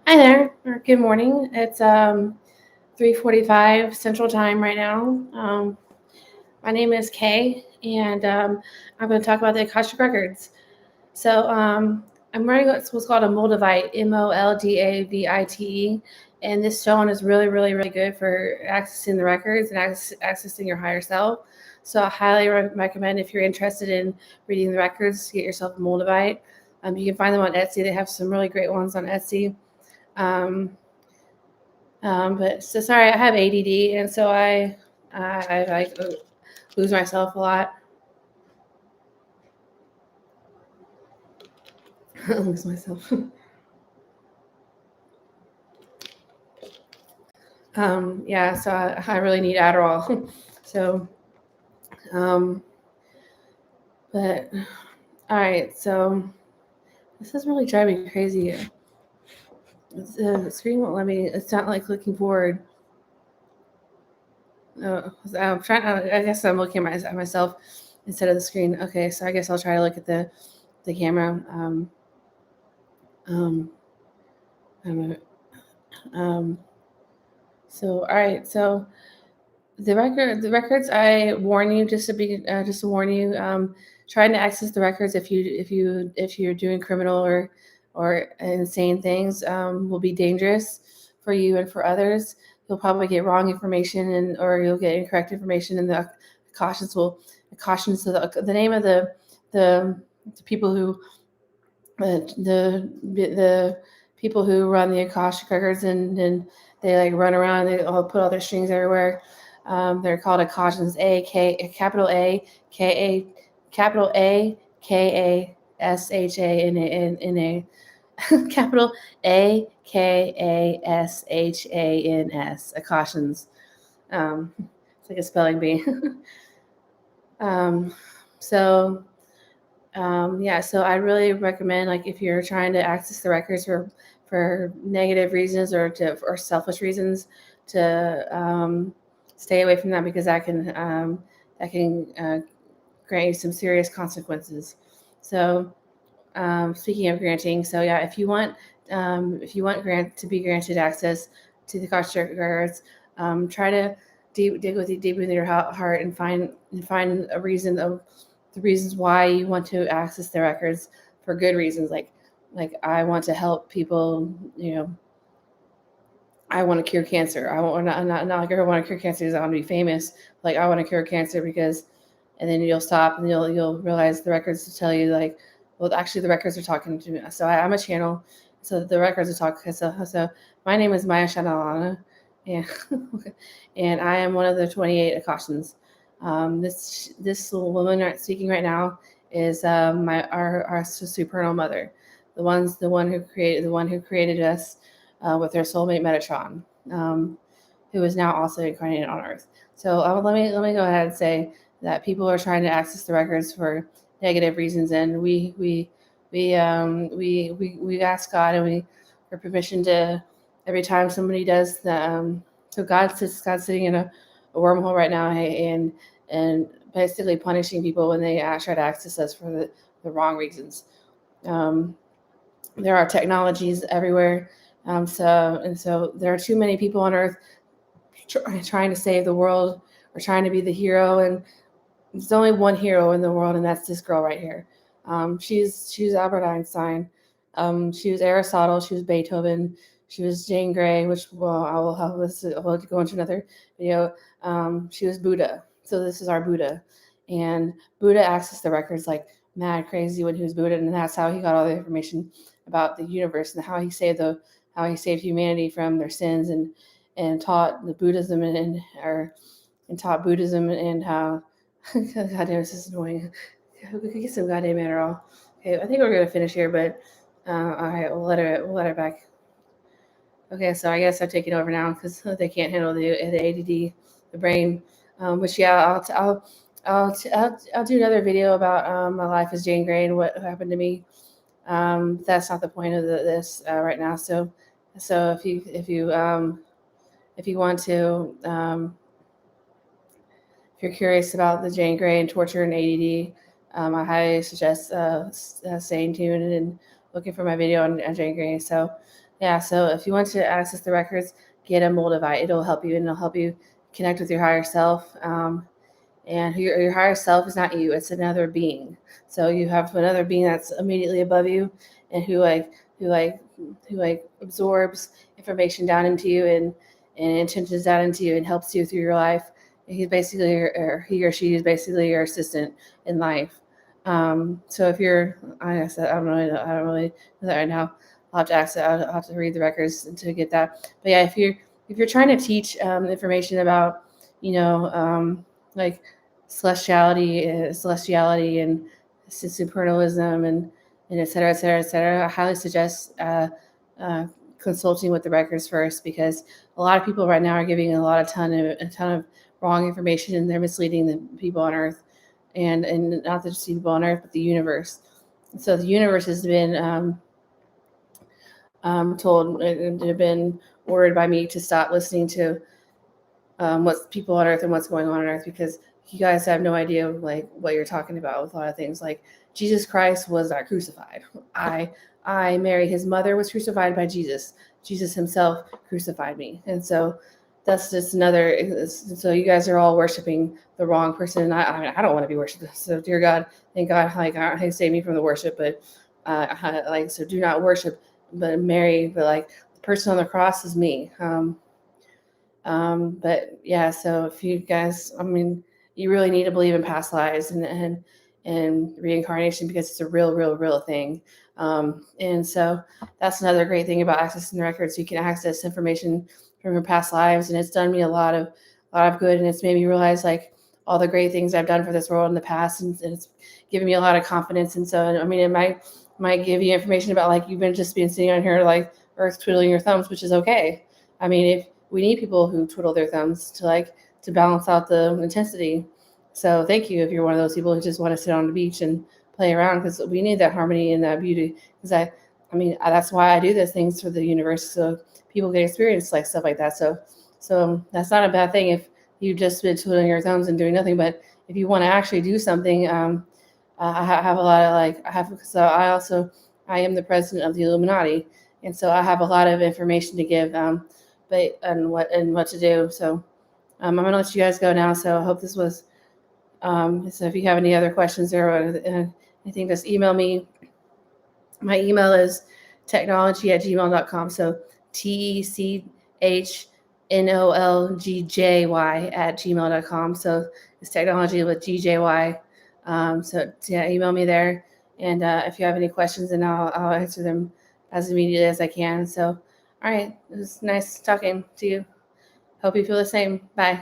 Hi there, or good morning. It's 3:45 Central Time right now. My name is Kay, and I'm going to talk about the Akashic Records. So I'm running what's called a Moldavite, Moldavite, and this stone is really, really, really good for accessing the records and accessing your higher self. So I highly recommend if you're interested in reading the records, to get yourself a Moldavite. You can find them on Etsy. They have some really great ones on Etsy. Um, but so sorry, I have ADD, and so I like lose myself a lot. Lose myself. Yeah, so I really need Adderall. So, um, but all right, so this is really driving me crazy. The screen won't let me. It's not like clicking forward. I'm trying. I guess I'm looking at myself instead of the screen. Okay, so I guess I'll try to look at the camera. Um, I'm, um, so all right, so the records. I warn you, just to warn you. Trying to access the records if you're doing criminal or insane things will be dangerous for you and for others. You'll probably get wrong information or you'll get incorrect information, and the cautions will cautions. So the name of the people who the people who run the Akashic Records, and they like run around. They all put all their strings everywhere. They're called Akashians. Capital A K A S H A N A capital AKASHANS. Akashians. It's like a spelling bee. um, so yeah, so I really recommend, like, if you're trying to access the records for negative reasons or selfish reasons, to stay away from that, because that can grant you some serious consequences. So speaking of granting, so yeah, if you want grant to be granted access to the Akashic Records, try to dig within your heart and find a reason of the reasons why you want to access the records for good reasons, like I want to help people. I want to cure cancer. I want not like I want to cure cancer because I want to be famous. Like, I want to cure cancer because, and then you'll stop and you'll realize the records to tell you, like, well, actually the records are talking to me. So I'm a channel, so the records are talking. So my name is Maya Shanalana, and and I am one of the 28 Akashans. This little woman speaking right now is our supernal mother, the one who created us with her soulmate Metatron, who is now also incarnated on Earth. So let me go ahead and say that people are trying to access the records for negative reasons, and we ask God, and we for permission to, every time somebody does the so God's sitting in a wormhole right now, and basically punishing people when they try to access us for the wrong reasons. Um, there are technologies everywhere. So there are too many people on Earth trying to save the world or trying to be the hero, and there's only one hero in the world, and that's this girl right here. She's Albert Einstein. She was Aristotle. She was Beethoven. She was Jane Grey, which, well, I'll go into another video. She was Buddha. So this is our Buddha, and Buddha accessed the records like mad crazy when he was Buddha, and that's how he got all the information about the universe and how he saved humanity from their sins, and taught the Buddhism and taught Buddhism, and how God damn, this is annoying. We could get some goddamn Adderall. Okay, I think we're gonna finish here, but all right, we'll let her back. Okay, so I guess I'm taking over now because they can't handle the ADD, the brain. But yeah, I'll do another video about my life as Jane Grey and what happened to me. That's not the point of this right now. So if you want to, if you're curious about the Jane Grey and torture and ADD, I highly suggest staying tuned and looking for my video on Jane Grey. So yeah, so if you want to access the records, get a Moldavite. It'll help you, and it'll help you connect with your higher self. And your higher self is not you; it's another being. So you have another being that's immediately above you, and who like who absorbs information down into you and intentions down into you and helps you through your life. And he's basically, or he or she is basically your assistant in life. So if you're, I said, I don't really know that right now. I'll have to access. I'll have to read the records to get that. But yeah, if you're trying to teach information about, you know, like celestiality and supernalism and et cetera, et cetera, et cetera, I highly suggest uh, consulting with the records first, because a lot of people right now are giving a ton of wrong information, and they're misleading the people on Earth, and not just the people on Earth, but the universe. So the universe has been told and have been ordered by me to stop listening to what's people on Earth and what's going on Earth, because you guys have no idea like what you're talking about with a lot of things. Like Jesus Christ was not crucified. Mary, his mother, was crucified by Jesus. Jesus himself crucified me, and so that's just another. So you guys are all worshiping the wrong person. And I don't want to be worshipped. So dear God, thank God, like save me from the worship. But like, so do not worship, but Mary. But like the person on the cross is me. But yeah, so if you guys, I mean, you really need to believe in past lives and reincarnation, because it's a real thing. And so that's another great thing about accessing the records. You can access information from your past lives, and it's done me a lot of good, and it's made me realize like all the great things I've done for this world in the past, and it's given me a lot of confidence. And so, I mean, it might give you information about like you've been just been sitting on here like Earth twiddling your thumbs, which is okay. I mean, if we need people who twiddle their thumbs to balance out the intensity. So thank you if you're one of those people who just want to sit on the beach and play around, because we need that harmony and that beauty. Because that's why I do those things for the universe, so people can experience like stuff like that. So that's not a bad thing if you've just been twiddling your thumbs and doing nothing. But if you want to actually do something, have a lot of like I have. So I am the president of the Illuminati, and so I have a lot of information to give. But and what to do. So I'm gonna let you guys go now. So I hope this was. So if you have any other questions or anything, just email me. My email is technology@gmail.com. So technology@gmail.com. So it's technology with GJY. So yeah, email me there. And if you have any questions, then I'll answer them as immediately as I can. So, all right, it was nice talking to you. Hope you feel the same. Bye.